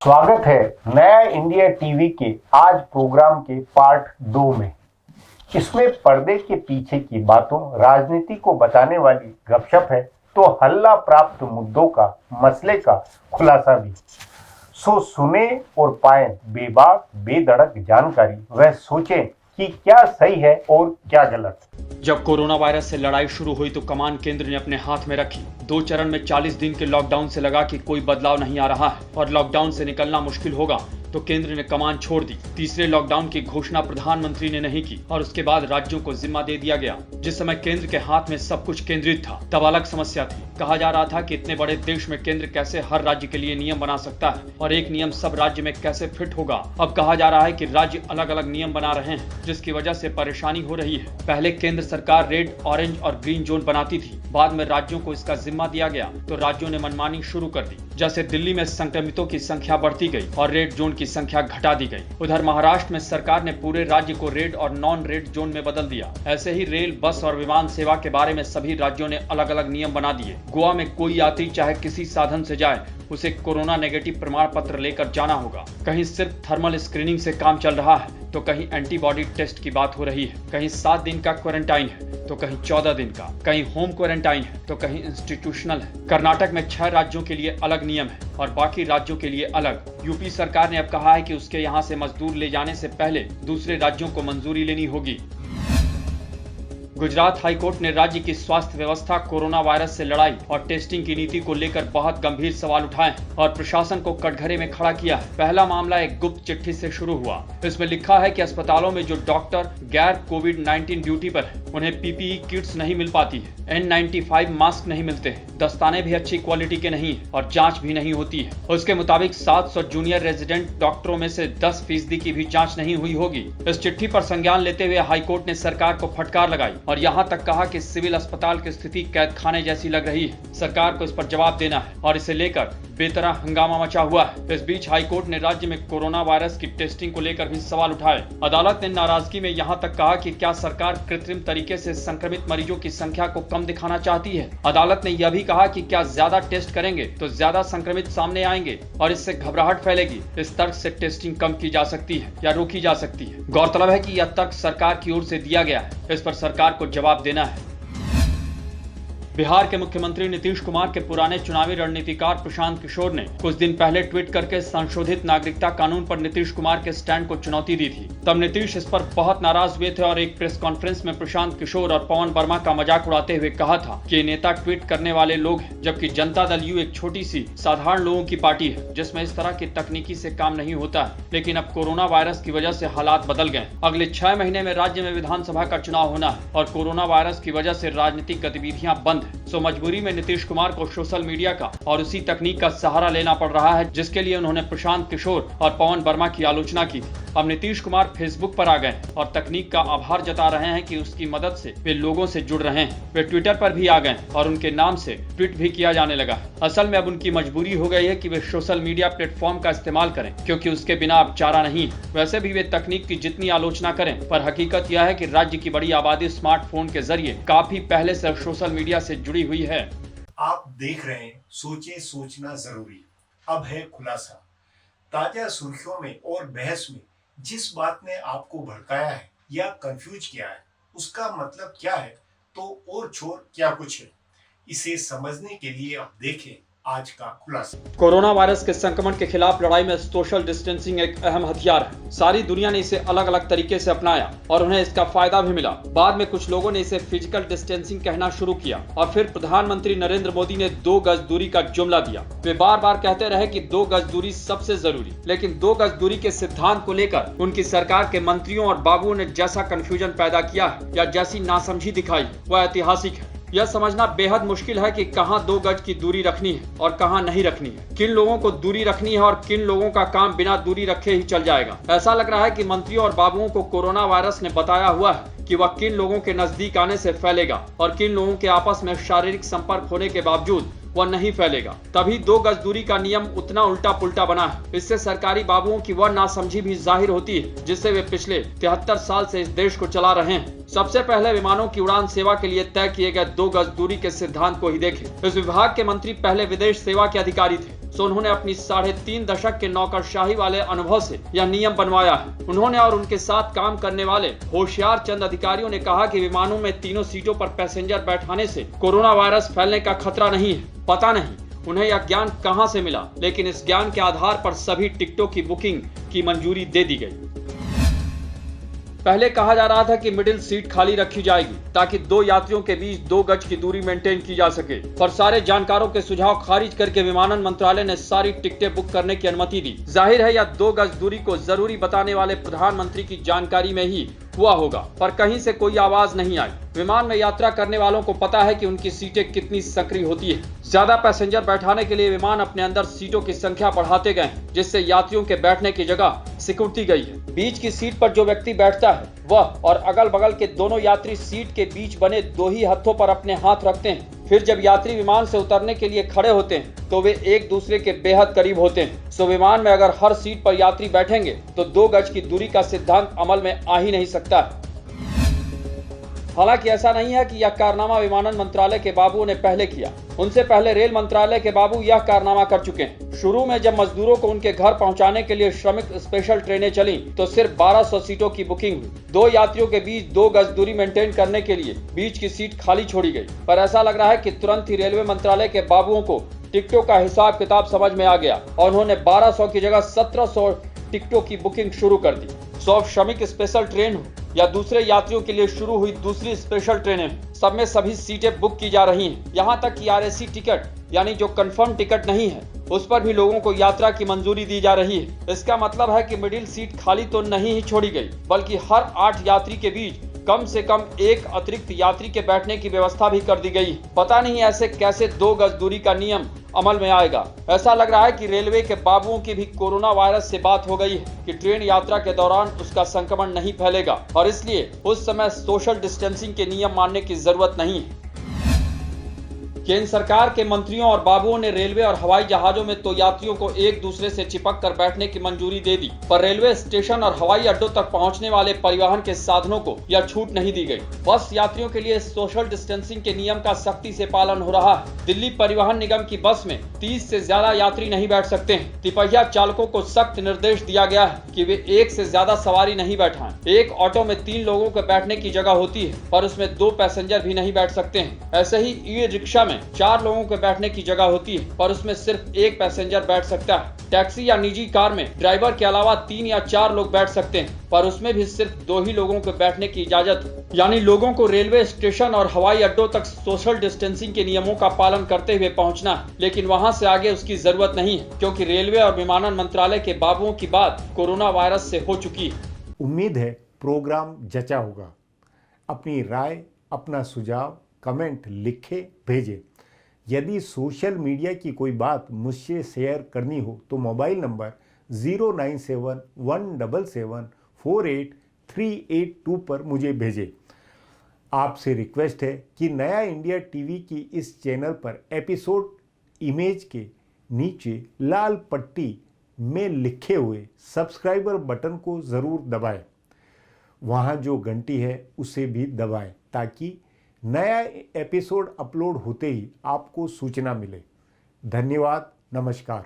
स्वागत है नया इंडिया टीवी के आज प्रोग्राम के पार्ट 2 में। इसमें पर्दे के पीछे की बातों, राजनीति को बताने वाली गपशप है तो हल्ला प्राप्त मुद्दों का, मसले का खुलासा भी। सो सुने और पाएं बेबाक बेधड़क जानकारी, वह सोचें कि क्या सही है और क्या गलत। जब कोरोना वायरस से लड़ाई शुरू हुई तो कमान केंद्र ने अपने हाथ में रखी। 2 चरण में 40 दिन के लॉकडाउन से लगा कि कोई बदलाव नहीं आ रहा है और लॉकडाउन से निकलना मुश्किल होगा तो केंद्र ने कमान छोड़ दी। तीसरे लॉकडाउन की घोषणा प्रधानमंत्री ने नहीं की और उसके बाद राज्यों को जिम्मा दे दिया गया। जिस समय केंद्र के हाथ में सब कुछ केंद्रित था तब अलग समस्या थी। कहा जा रहा था कि इतने बड़े देश में केंद्र कैसे हर राज्य के लिए नियम बना सकता है और एक नियम सब राज्य में कैसे फिट होगा। अब कहा जा रहा है कि राज्य अलग अलग नियम बना रहे हैं जिसकी वजह से परेशानी हो रही है। पहले केंद्र सरकार रेड, ऑरेंज और ग्रीन जोन बनाती थी, बाद में राज्यों को इसका जिम्मा दिया गया तो राज्यों ने मनमानी शुरू कर दी। जैसे दिल्ली में संक्रमितों की संख्या बढ़ती गई और रेड जोन की संख्या घटा दी गई। उधर महाराष्ट्र में सरकार ने पूरे राज्य को रेड और नॉन रेड जोन में बदल दिया। ऐसे ही रेल, बस और विमान सेवा के बारे में सभी राज्यों ने अलग अलग नियम बना दिए। गोवा में कोई यात्री चाहे किसी साधन से जाए उसे कोरोना नेगेटिव प्रमाण पत्र लेकर जाना होगा। कहीं सिर्फ थर्मल स्क्रीनिंग से काम चल रहा है तो कहीं एंटीबॉडी टेस्ट की बात हो रही है। कहीं 7 दिन का क्वारंटाइन है तो कहीं 14 दिन का, कहीं होम क्वारंटाइन है तो कहीं इंस्टीट्यूशनल है। कर्नाटक में 6 राज्यों के लिए अलग नियम है और बाकी राज्यों के लिए अलग। यूपी सरकार ने अब कहा है कि उसके यहाँ से मजदूर ले जाने से पहले दूसरे राज्यों को मंजूरी लेनी होगी। गुजरात हाईकोर्ट ने राज्य की स्वास्थ्य व्यवस्था, कोरोना वायरस से लड़ाई और टेस्टिंग की नीति को लेकर बहुत गंभीर सवाल उठाए और प्रशासन को कटघरे में खड़ा किया है। पहला मामला एक गुप्त चिट्ठी से शुरू हुआ। इसमें लिखा है कि अस्पतालों में जो डॉक्टर गैर कोविड-19 ड्यूटी पर है उन्हें पीपीई किट्स नहीं मिल पाती है, N95 मास्क नहीं मिलते हैं, दस्ताने भी अच्छी क्वालिटी के नहीं है और जाँच भी नहीं होती है। उसके मुताबिक 700 जूनियर रेजिडेंट डॉक्टरों में से 10% की भी जाँच नहीं हुई होगी। इस चिट्ठी पर संज्ञान लेते हुए हाईकोर्ट ने सरकार को फटकार लगाई और यहाँ तक कहा कि सिविल अस्पताल की स्थिति कैद खाने जैसी लग रही है। सरकार को इस पर जवाब देना है और इसे लेकर बेतरह हंगामा मचा हुआ है। इस बीच हाईकोर्ट ने राज्य में कोरोना वायरस की टेस्टिंग को लेकर भी सवाल उठाए। अदालत ने नाराजगी में यहाँ तक कहा कि क्या सरकार कृत्रिम तरीके से संक्रमित मरीजों की संख्या को कम दिखाना चाहती है। अदालत ने यह भी कहा कि क्या ज्यादा टेस्ट करेंगे तो ज्यादा संक्रमित सामने आएंगे और इससे घबराहट फैलेगी। इस तर्क से टेस्टिंग कम की जा सकती है या रोकी जा सकती है। गौरतलब है कि यह तर्क सरकार की ओर से दिया गया है, इस पर सरकार को जवाब देना है। बिहार के मुख्यमंत्री नीतीश कुमार के पुराने चुनावी रणनीतिकार प्रशांत किशोर ने कुछ दिन पहले ट्वीट करके संशोधित नागरिकता कानून पर नीतीश कुमार के स्टैंड को चुनौती दी थी। तब नीतीश इस पर बहुत नाराज हुए थे और एक प्रेस कॉन्फ्रेंस में प्रशांत किशोर और पवन वर्मा का मजाक उड़ाते हुए कहा था कि नेता ट्वीट करने वाले लोग हैं, जबकि जनता दल यू एक छोटी सी साधारण लोगों की पार्टी है जिसमें इस तरह की तकनीकी से काम नहीं होता है। लेकिन अब कोरोना वायरस की वजह से हालात बदल गए। अगले 6 महीने में राज्य में विधानसभा का चुनाव होना है और कोरोना वायरस की वजह से राजनीतिक गतिविधियां बंद है। सो मजबूरी में नीतीश कुमार को सोशल मीडिया का और उसी तकनीक का सहारा लेना पड़ रहा है जिसके लिए उन्होंने प्रशांत किशोर और पवन वर्मा की आलोचना की थी। अब नीतीश कुमार फेसबुक पर आ गए और तकनीक का आभार जता रहे हैं कि उसकी मदद से वे लोगों से जुड़ रहे हैं। वे ट्विटर पर भी आ गए और उनके नाम से ट्वीट भी किया जाने लगा। असल में अब उनकी मजबूरी हो गई है कि वे सोशल मीडिया प्लेटफॉर्म का इस्तेमाल करें क्योंकि उसके बिना अब चारा नहीं है। वैसे भी वे तकनीक की जितनी आलोचना करें पर हकीकत यह है कि राज्य की बड़ी आबादी स्मार्टफोन के जरिए काफी पहले से सोशल मीडिया से जुड़ी हुई है। आप देख रहे हैं सोचे सोचना जरूरी। अब है खुलासा। ताजा सुर्खियों में और बहस में जिस बात ने आपको भड़काया है या कंफ्यूज किया है उसका मतलब क्या है तो और छोर क्या कुछ है, इसे समझने के लिए अब देखें आज का खुलासा। कोरोना वायरस के संक्रमण के खिलाफ लड़ाई में सोशल डिस्टेंसिंग एक अहम हथियार है। सारी दुनिया ने इसे अलग अलग तरीके से अपनाया और उन्हें इसका फायदा भी मिला। बाद में कुछ लोगों ने इसे फिजिकल डिस्टेंसिंग कहना शुरू किया और फिर प्रधानमंत्री नरेंद्र मोदी ने 2 गज दूरी का जुमला दिया। वे बार बार कहते रहे कि 2 गज दूरी सबसे जरूरी, लेकिन 2 गज दूरी के सिद्धांत को लेकर उनकी सरकार के मंत्रियों और बाबुओं ने जैसा कंफ्यूजन पैदा किया है या जैसी नासमझी दिखाई वह ऐतिहासिक है। यह समझना बेहद मुश्किल है कि कहां 2 गज की दूरी रखनी है और कहां नहीं रखनी है, किन लोगों को दूरी रखनी है और किन लोगों का काम बिना दूरी रखे ही चल जाएगा। ऐसा लग रहा है कि मंत्रियों और बाबुओं को कोरोना वायरस ने बताया हुआ है कि वह किन लोगों के नजदीक आने से फैलेगा और किन लोगों के आपस में शारीरिक संपर्क होने के बावजूद वह नहीं फैलेगा। तभी 2 गज दूरी का नियम उतना उल्टा पुल्टा बना है। इससे सरकारी बाबुओं की वह नासमझी भी जाहिर होती है जिससे वे पिछले 73 साल से इस देश को चला रहे हैं। सबसे पहले विमानों की उड़ान सेवा के लिए तय किए गए 2 गज दूरी के सिद्धांत को ही देखें। इस विभाग के मंत्री पहले विदेश सेवा के अधिकारी थे। सो उन्होंने अपनी 3.5 दशक के नौकरशाही वाले अनुभव से यह नियम बनवाया है। उन्होंने और उनके साथ काम करने वाले होशियार चंद अधिकारियों ने कहा कि विमानों में तीनों सीटों पर पैसेंजर बैठाने से कोरोना वायरस फैलने का खतरा नहीं है। पता नहीं उन्हें यह ज्ञान कहां से मिला, लेकिन इस ज्ञान के आधार पर सभी टिकटों की बुकिंग की मंजूरी दे दी गई। पहले कहा जा रहा था कि मिडिल सीट खाली रखी जाएगी ताकि 2 यात्रियों के बीच 2 गज की दूरी मेंटेन की जा सके, पर सारे जानकारों के सुझाव खारिज करके विमानन मंत्रालय ने सारी टिकटें बुक करने की अनुमति दी। जाहिर है यह 2 गज दूरी को जरूरी बताने वाले प्रधानमंत्री की जानकारी में ही हुआ होगा, पर कहीं से कोई आवाज नहीं आई। विमान में यात्रा करने वालों को पता है कि उनकी सीटें कितनी सक्रिय होती है। ज्यादा पैसेंजर बैठाने के लिए विमान अपने अंदर सीटों की संख्या बढ़ाते गए, जिससे यात्रियों के बैठने की जगह सिकुड़ती गई है। बीच की सीट पर जो व्यक्ति बैठता है वह और अगल बगल के दोनों यात्री सीट के बीच बने 2 ही हथों पर अपने हाथ रखते हैं। फिर जब यात्री विमान से उतरने के लिए खड़े होते हैं तो वे एक दूसरे के बेहद करीब होते हैं। सो विमान में अगर हर सीट पर यात्री बैठेंगे तो 2 गज की दूरी का सिद्धांत अमल में आ ही नहीं सकता। हालांकि ऐसा नहीं है कि यह कारनामा विमानन मंत्रालय के बाबुओं ने पहले किया। उनसे पहले रेल मंत्रालय के बाबू यह कारनामा कर चुके हैं। शुरू में जब मजदूरों को उनके घर पहुंचाने के लिए श्रमिक स्पेशल ट्रेनें चली तो सिर्फ 1200 सीटों की बुकिंग हुई। 2 यात्रियों के बीच 2 गज दूरी मेंटेन करने के लिए बीच की सीट खाली छोड़ी गई। पर ऐसा लग रहा है कि तुरंत ही रेलवे मंत्रालय के बाबुओं को टिकटों का हिसाब किताब समझ में आ गया और उन्होंने 1200 की जगह 1700 टिकटों की बुकिंग शुरू कर दी। सो श्रमिक स्पेशल ट्रेन हो या दूसरे यात्रियों के लिए शुरू हुई दूसरी स्पेशल ट्रेनें, सब में सभी सीटें बुक की जा रही हैं। यहाँ तक कि RAC टिकट यानी जो कंफर्म टिकट नहीं है उस पर भी लोगों को यात्रा की मंजूरी दी जा रही है। इसका मतलब है कि मिडिल सीट खाली तो नहीं ही छोड़ी गई, बल्कि हर 8 यात्री के बीच कम से कम 1 अतिरिक्त यात्री के बैठने की व्यवस्था भी कर दी गई। पता नहीं ऐसे कैसे 2 गज दूरी का नियम अमल में आएगा। ऐसा लग रहा है कि रेलवे के बाबुओं की भी कोरोना वायरस से बात हो गई है कि ट्रेन यात्रा के दौरान उसका संक्रमण नहीं फैलेगा और इसलिए उस समय सोशल डिस्टेंसिंग के नियम मानने की जरूरत नहीं है। केंद्र सरकार के मंत्रियों और बाबुओं ने रेलवे और हवाई जहाजों में तो यात्रियों को एक दूसरे से चिपक कर बैठने की मंजूरी दे दी, पर रेलवे स्टेशन और हवाई अड्डों तक पहुंचने वाले परिवहन के साधनों को यह छूट नहीं दी गई। बस यात्रियों के लिए सोशल डिस्टेंसिंग के नियम का सख्ती से पालन हो रहा है। दिल्ली परिवहन निगम की बस में 30 से ज्यादा यात्री नहीं बैठ सकते हैं। तिपहिया चालकों को सख्त निर्देश दिया गया है कि वे 1 से ज्यादा सवारी नहीं बैठाएं। एक ऑटो में 3 लोगों के बैठने की जगह होती है, पर उसमें 2 पैसेंजर भी नहीं बैठ सकते हैं। ऐसे ही ई-रिक्शा में 4 लोगों के बैठने की जगह होती है, पर उसमें सिर्फ 1 पैसेंजर बैठ सकता है। टैक्सी या निजी कार में ड्राइवर के अलावा 3 या 4 लोग बैठ सकते हैं, पर उसमें भी सिर्फ 2 ही लोगों के बैठने की इजाजत है। यानी लोगों को रेलवे स्टेशन और हवाई अड्डों तक सोशल डिस्टेंसिंग के नियमों का पालन करते हुए पहुंचना है, लेकिन वहां से आगे उसकी जरूरत नहीं है, क्योंकि रेलवे और विमानन मंत्रालय के बाबुओं की बात कोरोना वायरस से हो चुकी है। उम्मीद है प्रोग्राम जचा होगा। अपनी राय, अपना सुझाव कमेंट लिखे भेजें। यदि सोशल मीडिया की कोई बात मुझसे शेयर करनी हो तो मोबाइल नंबर 09717748382 पर मुझे भेजें। आपसे रिक्वेस्ट है कि नया इंडिया टीवी की इस चैनल पर एपिसोड इमेज के नीचे लाल पट्टी में लिखे हुए सब्सक्राइबर बटन को ज़रूर दबाएं। वहाँ जो घंटी है उसे भी दबाएं ताकि नया एपिसोड अपलोड होते ही आपको सूचना मिले। धन्यवाद, नमस्कार।